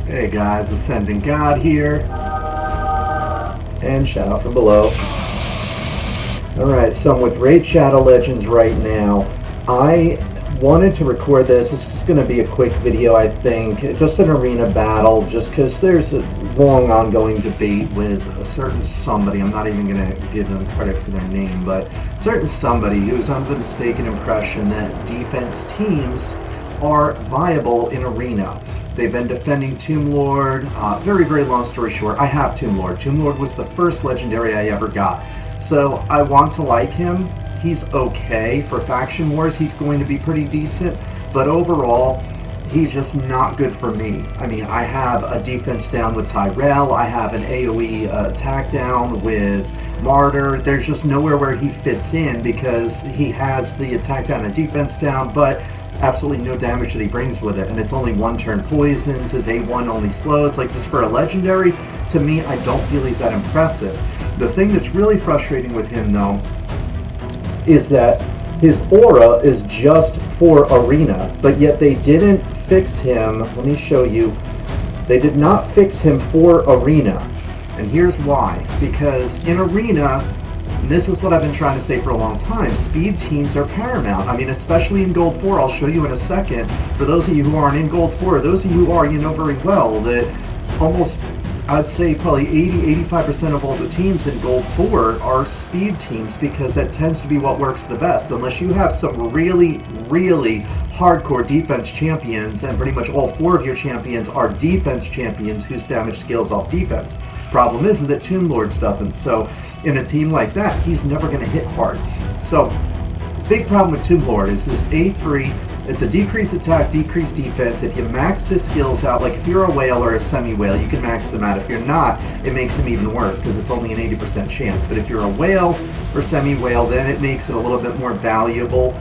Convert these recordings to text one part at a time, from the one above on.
Hey guys, AscendantGod here, and shout out from below. Alright, so I'm with Raid Shadow Legends right now. I wanted to record this. It's just going to be a quick video, I think. Just an arena battle, just because there's a long ongoing debate with a certain somebody. I'm not even going to give them credit for their name, but certain somebody who's under the mistaken impression that defense teams are viable in arena. They've been defending Tomb Lord. Very, very long story short, I have Tomb Lord. Tomb Lord was the first legendary I ever got. So I want to like him. He's okay. For Faction Wars, he's going to be pretty decent. But overall, he's just not good for me. I mean, I have a defense down with Tyrell. I have an AoE attack down with Martyr. There's just nowhere where he fits in because he has the attack down and defense down, but absolutely no damage that he brings with it, and it's only one turn poisons. His A1 only slows. Like, just for a legendary, to me, I don't feel he's that impressive. The thing that's really frustrating with him, though, is that his aura is just for arena, but yet they didn't fix him. Let me show you. They did not fix him for arena, and here's why. Because in arena, and this is what I've been trying to say for a long time, speed teams are paramount. I mean, especially in Gold 4, I'll show you in a second. For those of you who aren't in Gold 4, those of you who are, you know very well that almost, I'd say probably 80-85% of all the teams in Gold 4 are speed teams, because that tends to be what works the best. Unless you have some really, really hardcore defense champions, and pretty much all 4 of your champions are defense champions whose damage scales off defense. Problem is that Tomb Lords doesn't. So in a team like that, he's never going to hit hard. So big problem with Tomb Lord is this A3. It's a decreased attack, decreased defense. If you max his skills out, like if you're a whale or a semi-whale, you can max them out. If you're not, it makes him even worse because it's only an 80% chance. But if you're a whale or semi-whale, then it makes it a little bit more valuable.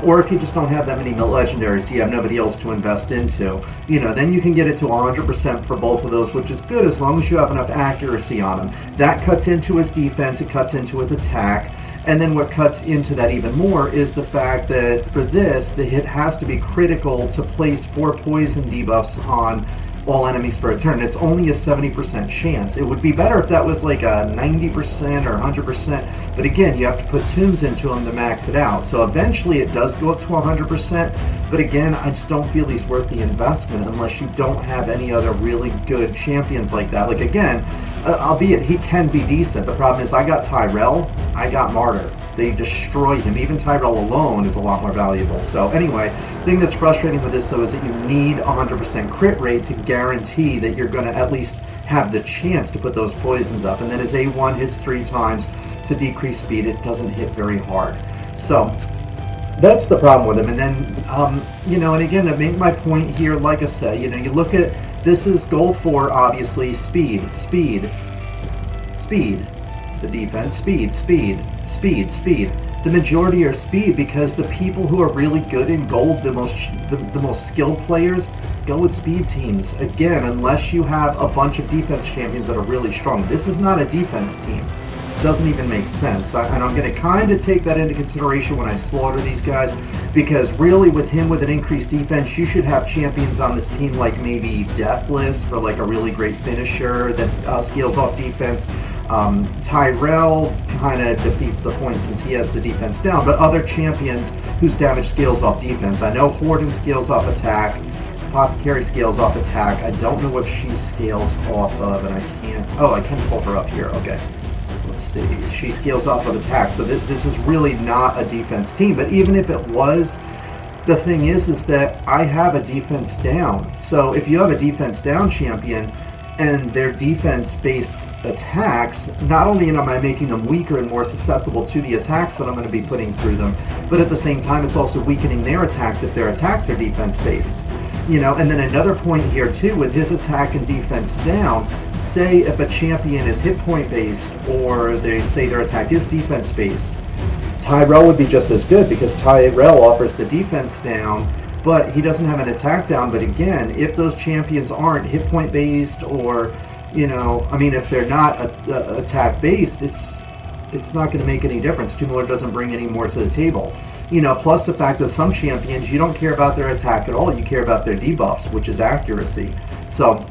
Or if you just don't have that many legendaries, so you have nobody else to invest into, you know, then you can get it to 100% for both of those, which is good as long as you have enough accuracy on him. That cuts into his defense, it cuts into his attack, and then what cuts into that even more is the fact that for this, the hit has to be critical to place 4 poison debuffs on all enemies for a turn. It's only a 70% chance. It would be better if that was like a 90% or 100%, but again, you have to put tombs into them to max it out. So eventually it does go up to 100%, but again, I just don't feel he's worth the investment unless you don't have any other really good champions like that. Like again, albeit he can be decent, the problem is I got Tyrell, I got Martyr. They destroy him. Even Tyrell alone is a lot more valuable. So anyway, the thing that's frustrating with this though is that you need 100% crit rate to guarantee that you're going to at least have the chance to put those poisons up. And then his A1 hits 3 times to decrease speed. It doesn't hit very hard. So that's the problem with him. And then, you know, and again, to make my point here, like I said, you know, you look at, this is Gold 4, obviously, speed. The defense, speed. The majority are speed because the people who are really good in gold, the most skilled players, go with speed teams. Again, unless you have a bunch of defense champions that are really strong. This is not a defense team. This doesn't even make sense. And I'm going to kind of take that into consideration when I slaughter these guys, because really with him with an increased defense, you should have champions on this team like maybe Deathless for like a really great finisher that scales off defense. Tyrell kind of defeats the point since he has the defense down, but other champions whose damage scales off defense. I know Horden scales off attack, Apothecary scales off attack. I don't know what she scales off of, and I can't, oh, I can pull her up here, okay. Let's see, she scales off of attack, so this is really not a defense team, but even if it was, the thing is that I have a defense down. So if you have a defense down champion, and their defense-based attacks, not only am I making them weaker and more susceptible to the attacks that I'm going to be putting through them, but at the same time it's also weakening their attacks if their attacks are defense-based. You know, and then another point here too, with his attack and defense down, say if a champion is hit point based, or they say their attack is defense based, Tyrell would be just as good because Tyrell offers the defense down, but he doesn't have an attack down. But again, if those champions aren't hit point based, or, you know, I mean, if they're not attack based, it's not going to make any difference. Tomb Lord doesn't bring any more to the table. You know, plus the fact that some champions, you don't care about their attack at all, you care about their debuffs, which is accuracy. So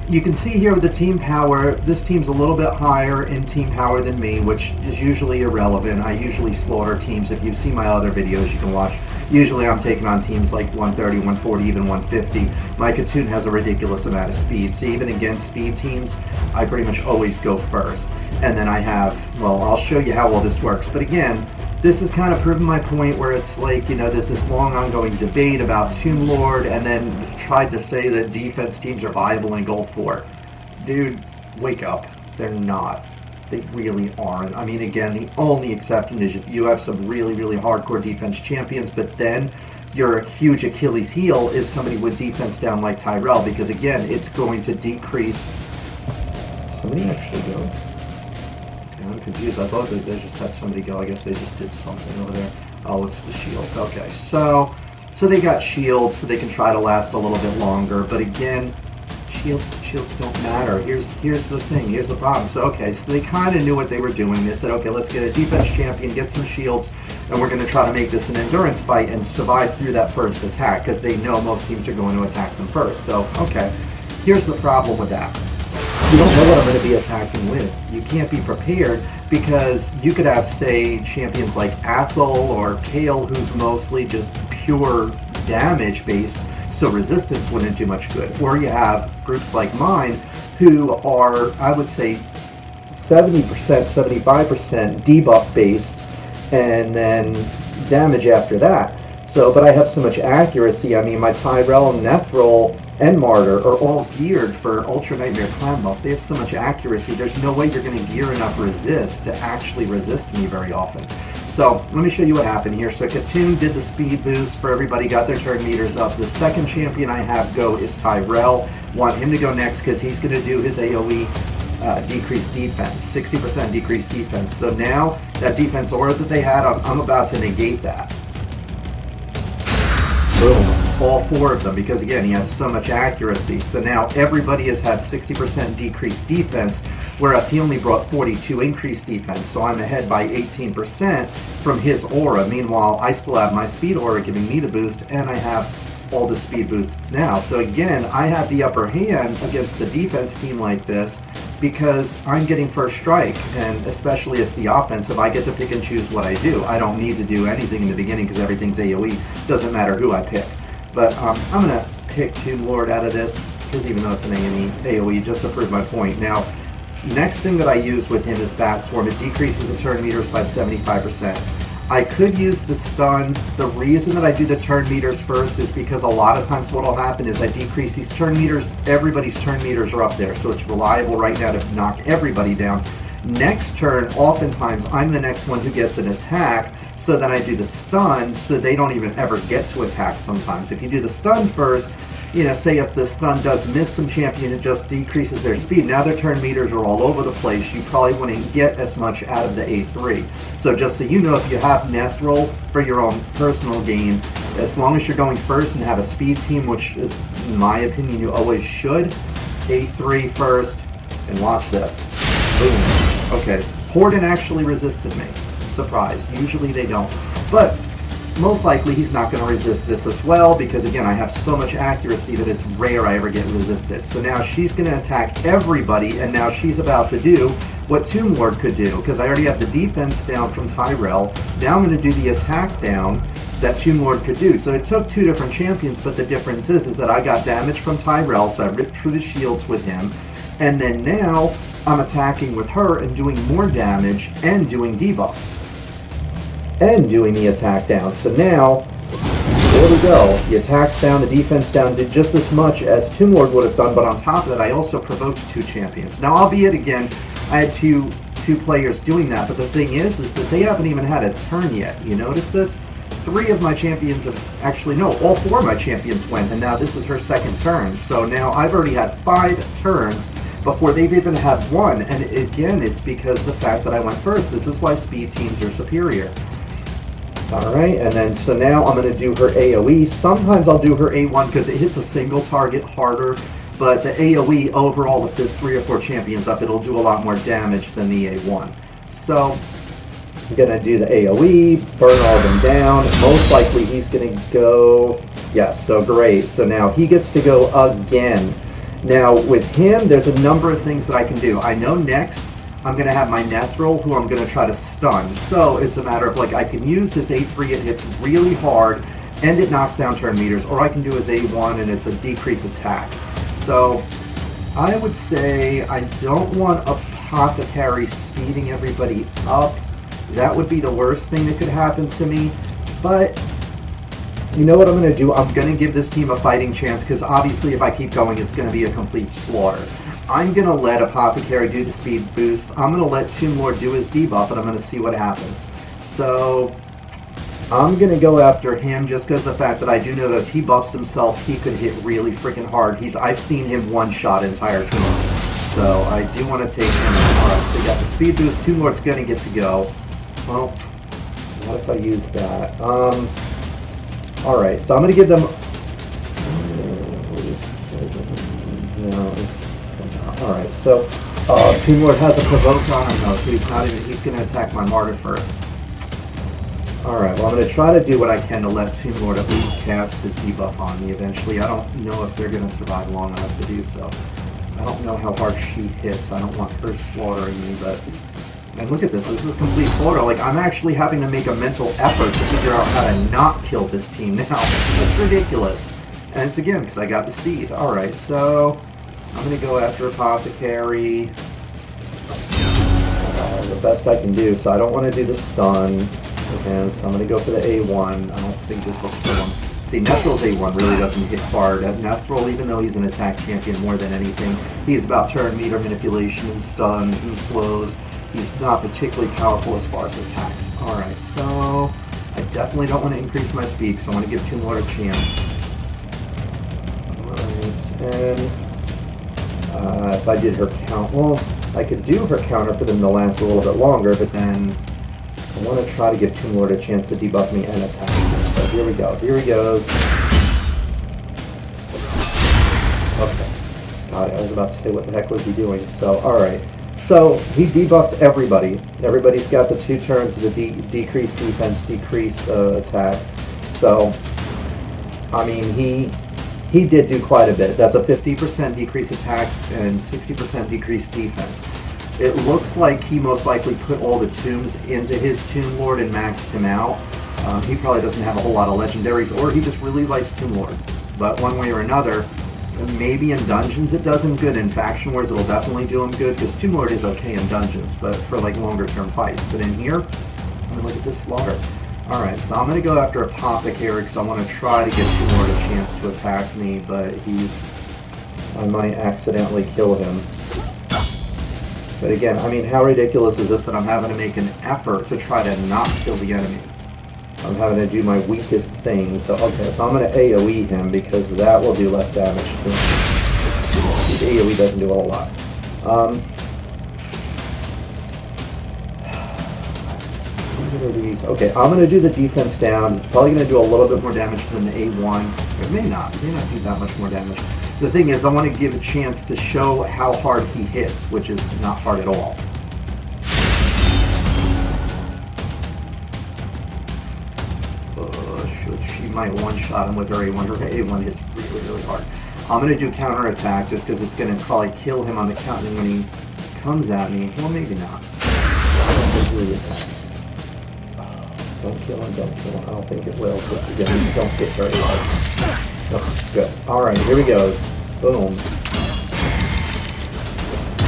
you can see here with the team power, this team's a little bit higher in team power than me, which is usually irrelevant. I usually slaughter teams. If you've seen my other videos, you can watch. Usually I'm taking on teams like 130, 140, even 150. My Katoon has a ridiculous amount of speed, so even against speed teams, I pretty much always go first. And then I have, well, I'll show you how well this works. But again, this is kind of proving my point where it's like, you know, there's this long ongoing debate about Tomb Lord, and then tried to say that defense teams are viable in Gold 4. Dude, wake up. They're not. They really aren't. I mean, again, the only exception is you have some really, really hardcore defense champions, but then your huge Achilles heel is somebody with defense down like Tyrell, because again, it's going to decrease. Somebody actually go? I'm confused. I thought that they just had somebody go. I guess they just did something over there. Oh, it's the shields. Okay, so they got shields, so they can try to last a little bit longer. But again, shields don't matter. Here's the thing. Here's the problem. So okay, so they kind of knew what they were doing. They said, okay, let's get a defense champion, get some shields, and we're going to try to make this an endurance fight and survive through that first attack, because they know most teams are going to attack them first. So okay, here's the problem with that. You don't know what I'm going to be attacking with. You can't be prepared, because you could have, say, champions like Athel or Kale, who's mostly just pure damage based, so resistance wouldn't do much good. Or you have groups like mine who are, I would say, 70%, 75% debuff based, and then damage after that. So, but I have so much accuracy. I mean, my Tyrell, Nethril, and Martyr are all geared for Ultra Nightmare Clan boss. They have so much accuracy, there's no way you're going to gear enough resist to actually resist me very often. So let me show you what happened here. So Katoon did the speed boost for everybody, got their turn meters up. The second champion I have go is Tyrell. Want him to go next because he's going to do his AoE decreased defense, 60% decreased defense. So now that defense aura that they had, I'm about to negate that. Boom. All four of them, because again, he has so much accuracy. So now everybody has had 60% decreased defense, whereas he only brought 42 increased defense. So I'm ahead by 18% from his aura. Meanwhile, I still have my speed aura giving me the boost, and I have all the speed boosts now. So again, I have the upper hand against the defense team like this, because I'm getting first strike, and especially as the offensive, I get to pick and choose what I do. I don't need to do anything in the beginning because everything's AoE. Doesn't matter who I pick. But I'm going to pick Tomb Lord out of this, because even though it's an AoE, just to prove my point. Now, next thing that I use with him is Bat Swarm. It decreases the turn meters by 75%. I could use the stun. The reason that I do the turn meters first is because a lot of times what will happen is I decrease these turn meters. Everybody's turn meters are up there, so it's reliable right now to knock everybody down. Next turn, oftentimes, I'm the next one who gets an attack, so then I do the stun, so they don't even ever get to attack sometimes. If you do the stun first, you know, say if the stun does miss some champion, it just decreases their speed. Now their turn meters are all over the place. You probably wouldn't get as much out of the A3. So just so you know, if you have Nethril for your own personal gain, as long as you're going first and have a speed team, which is, in my opinion, you always should, A3 first, and watch this. Boom. Okay, Horden actually resisted me. Surprise. Usually they don't. But most likely he's not going to resist this as well, because again, I have so much accuracy that it's rare I ever get resisted. So now she's going to attack everybody, and now she's about to do what Tomb Lord could do, because I already have the defense down from Tyrell. Now I'm going to do the attack down that Tomb Lord could do. So it took two different champions, but the difference is that I got damage from Tyrell, so I ripped through the shields with him, and then now I'm attacking with her and doing more damage and doing debuffs and doing the attack down. So now, there we go. The attack's down, the defense down, did just as much as Tomb Lord would have done, but on top of that, I also provoked two champions. Now, albeit again, I had two players doing that, but the thing is that they haven't even had a turn yet. You notice this? 3 of my champions have, actually no, all 4 of my champions went, and now this is her second turn. So now I've already had 5 turns before they've even had 1, and again, it's because of the fact that I went first. This is why speed teams are superior. Alright, and then so now I'm going to do her AoE. Sometimes I'll do her A1 because it hits a single target harder, but the AoE overall, if there's 3 or 4 champions up, it'll do a lot more damage than the A1. So I'm going to do the AoE, burn all of them down. Most likely he's going to go, yes, so great. So now he gets to go again. Now, with him, there's a number of things that I can do. I know next I'm going to have my Nethril, who I'm going to try to stun. So it's a matter of, like, I can use his A3, it hits really hard, and it knocks down turn meters, or I can do his A1, and it's a decrease attack. So I would say I don't want Apothecary speeding everybody up. That would be the worst thing that could happen to me. But you know what I'm going to do? I'm going to give this team a fighting chance, because obviously if I keep going, it's going to be a complete slaughter. I'm going to let Apothecary do the speed boost. I'm going to let Tomb Lord do his debuff, and I'm going to see what happens. So I'm going to go after him just because the fact that I do know that if he buffs himself, he could hit really freaking hard. I've seen him one-shot entire teams. So I do want to take him. Alright, so you got the speed boost. Tomb Lord's going to get to go. Well, what if I use that? Alright, so I'm going to give them... No. Alright, so Tomb Lord has a provoke on him though, so he's going to attack my Martyr first. Alright, well I'm going to try to do what I can to let Tomb Lord at least cast his debuff on me eventually. I don't know if they're going to survive long enough to do so. I don't know how hard she hits. I don't want her slaughtering me, but... And look at this is a complete slaughter. Like, I'm actually having to make a mental effort to figure out how to not kill this team now. That's ridiculous. And it's again, because I got the speed. Alright, so... I'm going to go after Apothecary. The best I can do, so I don't want to do the stun. And so I'm going to go for the A1. I don't think this will kill him. See, Nethril's A1 really doesn't hit hard. Nethril, even though he's an attack champion more than anything, he's about turn meter manipulation and stuns and slows. He's not particularly powerful as far as attacks. Alright, so I definitely don't want to increase my speed, so I want to give Tomb Lord a chance. Alright, and... if I did her count, well, I could do her counter for them to last a little bit longer, but then I want to try to give Tomb Lord a chance to debuff me and attack me. So here we go. Here he goes. Okay. God, I was about to say, what the heck was he doing? So, alright. So, he debuffed everybody. Everybody's got the 2 turns of the decrease defense, decrease attack. So, I mean, he did do quite a bit. That's a 50% decrease attack and 60% decrease defense. It looks like he most likely put all the tombs into his Tomb Lord and maxed him out. He probably doesn't have a whole lot of legendaries, or he just really likes Tomb Lord. But one way or another, maybe in dungeons it does him good. In faction wars it'll definitely do him good, because Tomb Lord is okay in dungeons, but for like longer term fights. But in here, I mean, look at this slaughter. Alright, so I'm going to go after Apothecary, because I want to try to get Tomb Lord a chance to attack me, but I might accidentally kill him. But again, I mean, how ridiculous is this that I'm having to make an effort to try to not kill the enemy? I'm having to do my weakest thing. So, okay, so I'm going to AoE him, because that will do less damage to him. The AoE doesn't do a whole lot. Okay, I'm going to do the defense down. It's probably going to do a little bit more damage than the A1. It may not. It may not do that much more damage. The thing is, I want to give a chance to show how hard he hits, which is not hard at all. She might one-shot him with her A1. Her A1 hits really, really hard. I'm going to do counterattack just because it's going to probably kill him on the count, and when he comes at me, well, maybe not. I don't think he really attacks. Don't kill him, don't kill him. I don't think it will. Just again, don't hit very hard. Oh, good. Alright, here he goes. Boom.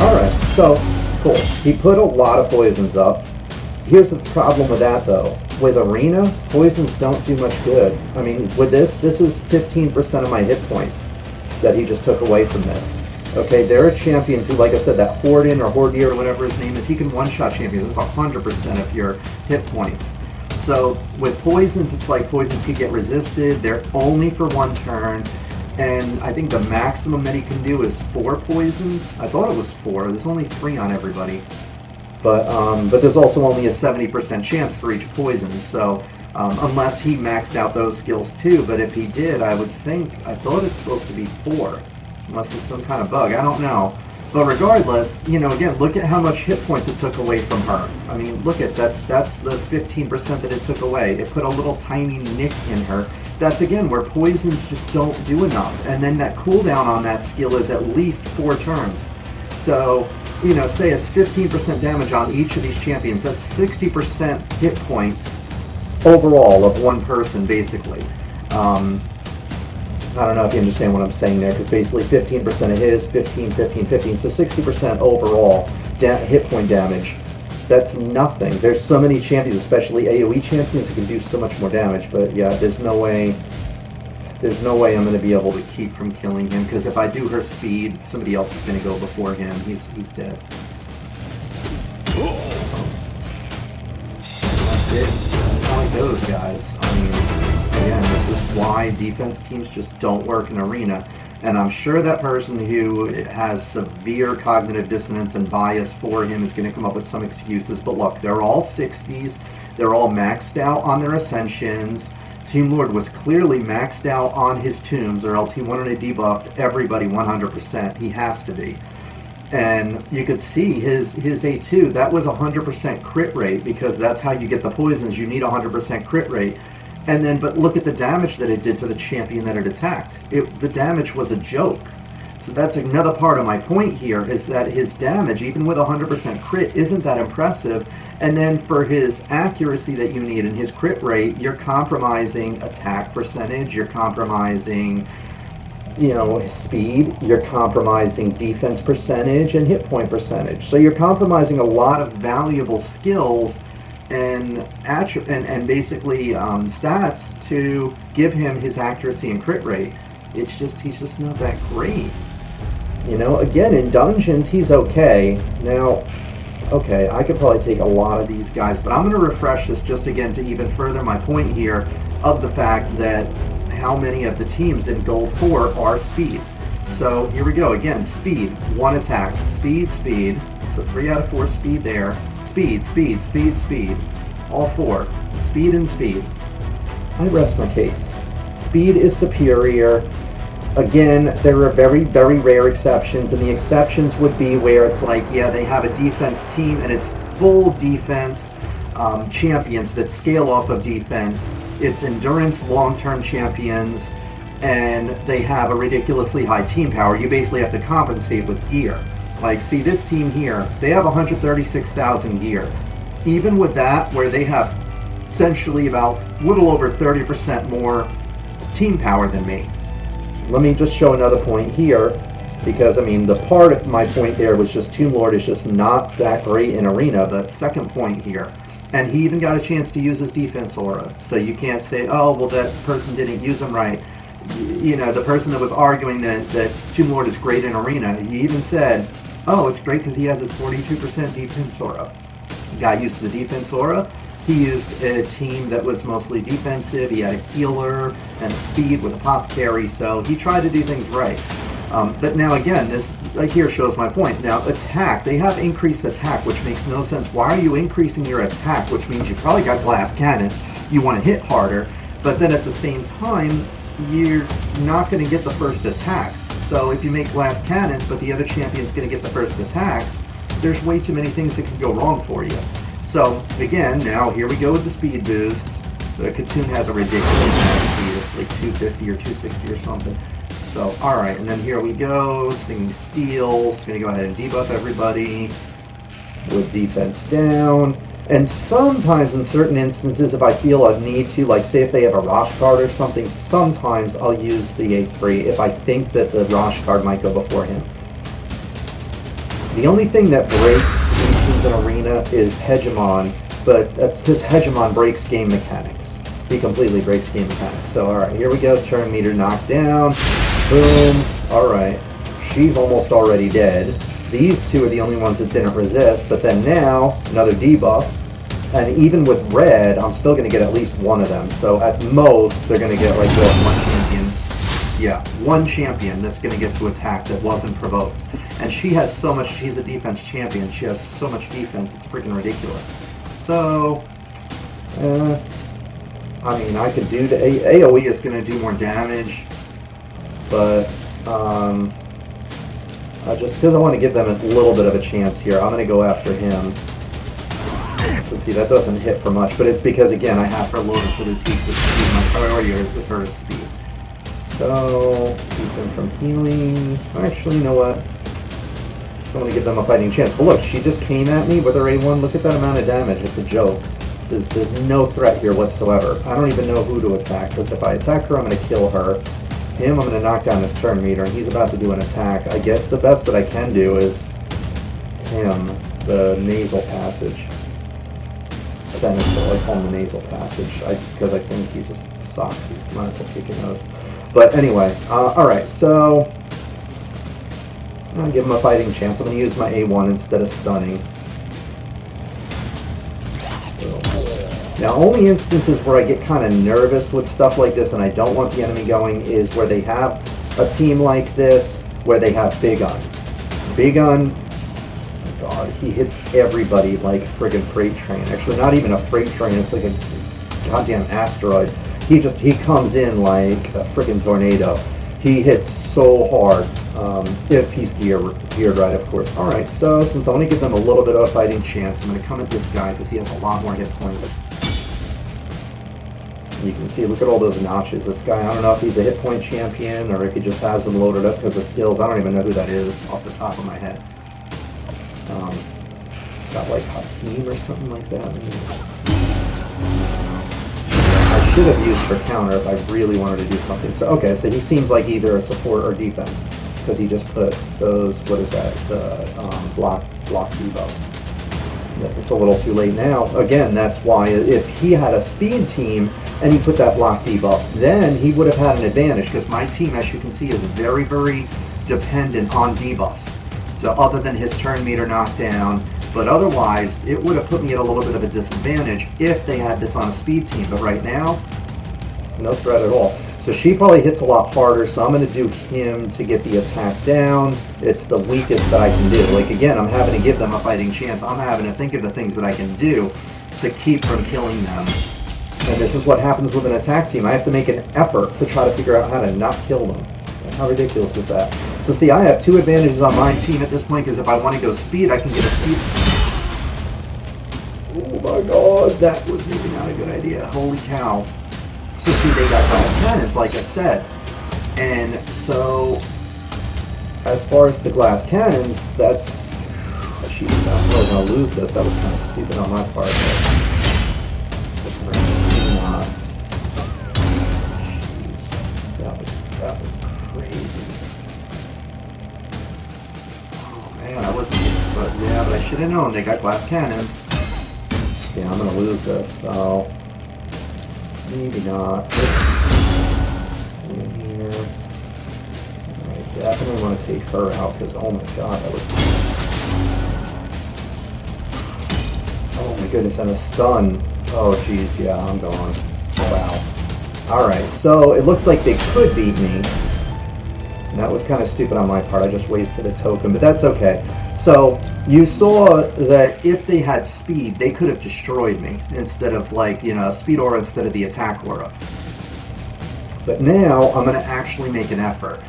Alright, so, cool. He put a lot of poisons up. Here's the problem with that, though. With Arena, poisons don't do much good. I mean, with this is 15% of my hit points that he just took away from this. Okay, there are champions who, like I said, that Hordin or Hordier or whatever his name is, he can one-shot champions. That's 100% of your hit points. So with poisons, it's like poisons could get resisted. They're only for 1 turn, and I think the maximum that he can do is 4 poisons. I thought it was 4. There's only 3 on everybody, but there's also only a 70% chance for each poison. So unless he maxed out those skills too, but if he did, I thought it's supposed to be 4, unless it's some kind of bug. I don't know. But regardless, you know, again, look at how much hit points it took away from her. I mean, look at that's the 15% that it took away. It put a little tiny nick in her that's again where poisons just don't do enough. And then that cooldown on that skill is at least 4 turns. So, you know, say it's 15% damage on each of these champions. That's 60% hit points overall of one person, basically. I don't know if you understand what I'm saying there, because basically 15% of his, 15, 15, 15, so 60% overall hit point damage. That's nothing. There's so many champions, especially AoE champions, who can do so much more damage, but yeah, there's no way I'm going to be able to keep from killing him, because if I do her speed, somebody else is going to go before him. He's dead. That's it. That's how it goes, guys. I mean, again, this is why defense teams just don't work in Arena. And I'm sure that person who has severe cognitive dissonance and bias for him is going to come up with some excuses. But look, they're all 60s. They're all maxed out on their Ascensions. Tomb Lord was clearly maxed out on his tombs, or else he wanted to debuff everybody 100%. He has to be. And you could see his A2, that was 100% crit rate, because that's how you get the poisons. You need 100% crit rate. And then, but look at the damage that it did to the champion that it attacked. The damage was a joke. So that's another part of my point here, is that his damage, even with 100% crit, isn't that impressive. And then for his accuracy that you need and his crit rate, you're compromising attack percentage, you're compromising, you know, speed, you're compromising defense percentage and hit point percentage. So you're compromising a lot of valuable skills and basically stats to give him his accuracy and crit rate. It's just, he's just not that great. You know, again, in dungeons, he's okay. Now, okay, I could probably take a lot of these guys, but I'm going to refresh this just again to even further my point here of the fact that how many of the teams in Gold 4 are speed. So here we go again, speed, 1 attack, speed, speed. So 3 out of 4 speed there. Speed, speed, speed, speed. All 4. Speed and speed. I rest my case. Speed is superior. Again, there are very, very rare exceptions, and the exceptions would be where it's like, yeah, they have a defense team and it's full defense champions that scale off of defense. It's endurance long-term champions, and they have a ridiculously high team power. You basically have to compensate with gear. Like, see this team here, they have 136,000 gear. Even with that, where they have essentially about a little over 30% more team power than me. Let me just show another point here, because I mean, the part of my point there was just Tomb Lord is just not that great in Arena, but second point here. And he even got a chance to use his defense aura. So you can't say, oh, well, that person didn't use him right. You know, the person that was arguing that Tomb Lord is great in Arena, he even said, oh, it's great because he has his 42% defense aura. He got used to the defense aura. He used a team that was mostly defensive. He had a healer and speed with apothecary, so he tried to do things right. But now again, this here shows my point. Now attack, they have increased attack, which makes no sense. Why are you increasing your attack? Which means you probably got glass cannons. You want to hit harder, but then at the same time, you're not going to get the first attacks. So if you make glass cannons, but the other champion's going to get the first attacks, there's way too many things that could go wrong for you. So again, now here we go with the speed boost. The Katoon has a ridiculous speed. It's like 250 or 260 or something. So, alright, and then here we go, Singing Steel's going to go ahead and debuff everybody with defense down. And sometimes in certain instances, if I feel a need to, like say if they have a Rosh card or something, sometimes I'll use the A3 if I think that the Rosh card might go before him. The only thing that breaks speed teams in Arena is Hegemon, but that's because Hegemon breaks game mechanics. He completely breaks game mechanics. So, alright, here we go, turn meter knocked down. Boom. Alright. She's almost already dead. These two are the only ones that didn't resist, but then now, another debuff. And even with red, I'm still going to get at least one of them. So at most, they're going to get like one champion. Yeah, one champion that's going to get to attack that wasn't provoked. And she has so much, she's the defense champion, she has so much defense, it's freaking ridiculous. So, I mean, I could do the AoE is going to do more damage, but just because I want to give them a little bit of a chance here, I'm going to go after him. So see, that doesn't hit for much, but it's because, again, I have her loaded to the teeth with speed. My priority with her is speed. So, keep them from healing. Actually, you know what? Just want to give them a fighting chance. But look, she just came at me with her A1. Look at that amount of damage. It's a joke. There's no threat here whatsoever. I don't even know who to attack, because if I attack her, I'm going to kill her. Him, I'm going to knock down his turn meter, and he's about to do an attack. I guess the best that I can do is him, the nasal passage. I call him the nasal passage, because I think he just sucks. He's might as well kick your nose. But anyway, alright, so I'm going to give him a fighting chance. I'm going to use my A1 instead of stunning. Now, only instances where I get kind of nervous with stuff like this and I don't want the enemy going is where they have a team like this, where they have Big Un. Big Un, oh God, he hits everybody like a friggin' freight train. Actually, not even a freight train, it's like a goddamn asteroid. He comes in like a friggin' tornado. He hits so hard, if he's geared right, of course. Alright, so since I want to give them a little bit of a fighting chance, I'm going to come at this guy because he has a lot more hit points. You can see, look at all those notches. This guy, I don't know if he's a hit point champion or if he just has them loaded up because of skills. I don't even know who that is off the top of my head. It's got like Hakeem or something like that. I should have used her counter if I really wanted to do something. So, okay, so he seems like either a support or defense because he just put those, what is that, the block debuffs. It's a little too late now. Again, that's why if he had a speed team and he put that block debuffs, then he would have had an advantage because my team, as you can see, is very, very dependent on debuffs. So other than his turn meter knockdown, but otherwise, it would have put me at a little bit of a disadvantage if they had this on a speed team. But right now, no threat at all. So she probably hits a lot harder, so I'm going to do him to get the attack down. It's the weakest that I can do. Like, again, I'm having to give them a fighting chance. I'm having to think of the things that I can do to keep from killing them. And this is what happens with an attack team. I have to make an effort to try to figure out how to not kill them. How ridiculous is that? So see, I have two advantages on my team at this point, because if I want to go speed, I can get a speed. Oh my God, that was maybe not a good idea. Holy cow. So see, they got glass cannons, like I said. And so, as far as the glass cannons, that's... Jeez, I'm really going to lose this. That was kind of stupid on my part. But not. Jeez, that was crazy. Oh man, I wasn't but yeah, but I should have known they got glass cannons. Yeah, I'm going to lose this, so... Maybe not. In here. I definitely want to take her out because, oh my God, that was. Oh my goodness, and a stun. Oh jeez, yeah, I'm going. Wow. Alright, so it looks like they could beat me. And that was kind of stupid on my part. I just wasted a token, but that's okay. So you saw that if they had speed, they could have destroyed me instead of, like, you know, speed aura instead of the attack aura. But now I'm going to actually make an effort.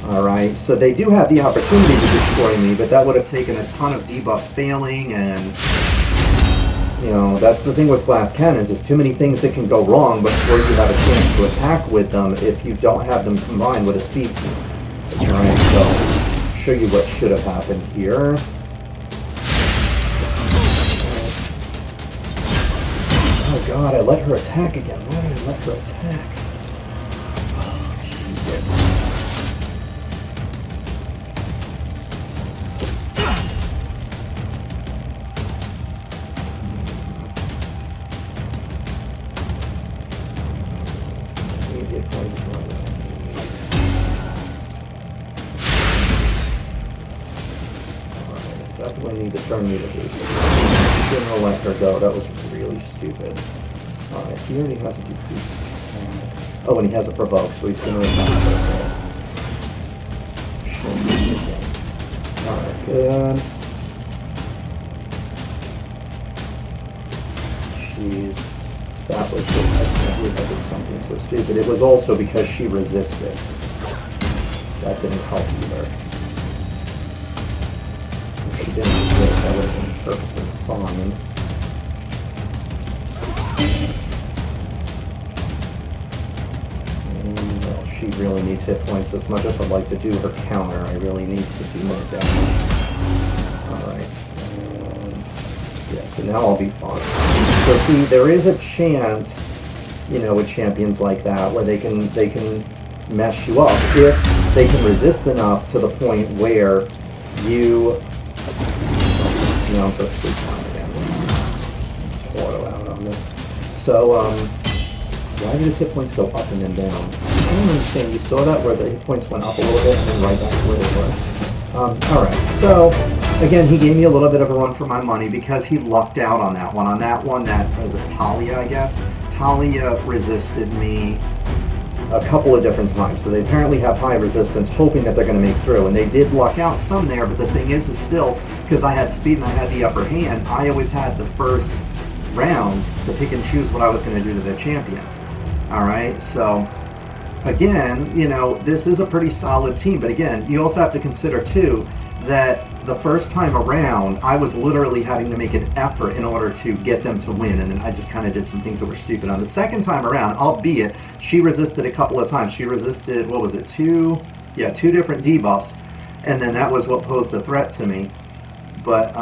Alright, so they do have the opportunity to destroy me, but that would have taken a ton of debuffs failing, and, you know, that's the thing with glass cannons, is too many things that can go wrong before you have a chance to attack with them if you don't have them combined with a speed team. Alright, so show you what should have happened here. Oh God, I let her attack again. Why did I let her attack? Oh, Jesus. Definitely need to turn me to boost. Shouldn't have let her go. That was really stupid. Alright, he already has a decreased attack. Oh, and he has a provoke, so he's going to attack her. Alright, good. Jeez. That was just, I can't believe I did something so stupid. It was also because she resisted. That didn't help either. If she didn't resist, that would have been perfectly fine. she really needs hit points. As much as I'd like to do her counter, I really need to do more damage. Alright. Yeah, so now I'll be fine. So see, there is a chance, you know, with champions like that, where they can mess you up if they can resist enough to the point where you know, perfectly fine again. Just auto out on this. So, why did his hit points go up and then down? I don't understand. You saw that where the hit points went up a little bit and then right back to where they were. Alright, so again, he gave me a little bit of a run for my money because he lucked out on that one. On that one, that was a Talia, I guess. Talia resisted me a couple of different times. So they apparently have high resistance, hoping that they're going to make through. And they did luck out some there, but the thing is still, because I had speed and I had the upper hand, I always had the first rounds to pick and choose what I was going to do to their champions. Alright, so again, you know, this is a pretty solid team, but again, you also have to consider too that the first time around, I was literally having to make an effort in order to get them to win, and then I just kind of did some things that were stupid. On the second time around, albeit she resisted a couple of times. She resisted, what was it, two different debuffs, and then that was what posed a threat to me. But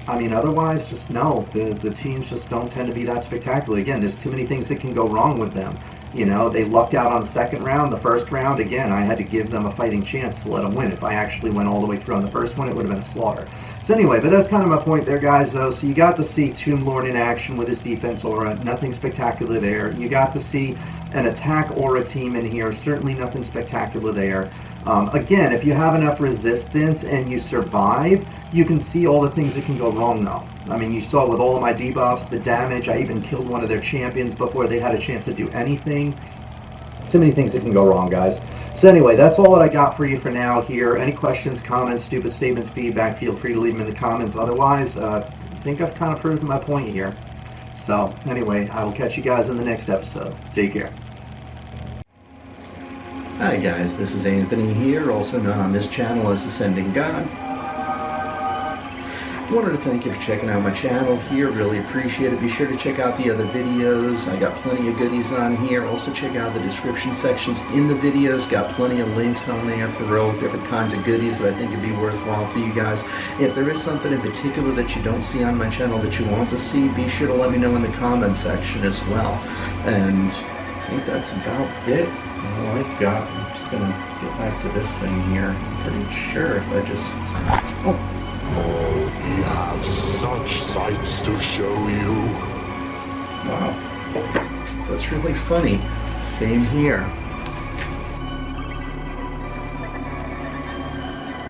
I mean, otherwise, just no. The teams just don't tend to be that spectacular. Again, there's too many things that can go wrong with them. You know, they lucked out on the second round. The first round, again, I had to give them a fighting chance to let them win. If I actually went all the way through on the first one, it would have been a slaughter. So anyway, but that's kind of my point there, guys, though. So you got to see Tomb Lord in action with his defense aura. Nothing spectacular there. You got to see an attack aura team in here. Certainly nothing spectacular there. Again, if you have enough resistance and you survive, you can see all the things that can go wrong, though. I mean, you saw with all of my debuffs, the damage. I even killed one of their champions before they had a chance to do anything. Too many things that can go wrong, guys. So anyway, that's all that I got for you for now here. Any questions, comments, stupid statements, feedback, feel free to leave them in the comments. Otherwise, I think I've kind of proved my point here. So anyway, I will catch you guys in the next episode. Take care. Hi guys, this is Anthony here, also known on this channel as AscendantGod. Wanted to thank you for checking out my channel here, really appreciate it. Be sure to check out the other videos. I got plenty of goodies on here. Also check out the description sections in the videos. Got plenty of links on there for all different kinds of goodies that I think would be worthwhile for you guys. If there is something in particular that you don't see on my channel that you want to see, be sure to let me know in the comment section as well. And I think that's about it. All I've got. I'm just going to get back to this thing here. I'm pretty sure if I just... Oh, we have such sights to show you. Wow. That's really funny. Same here.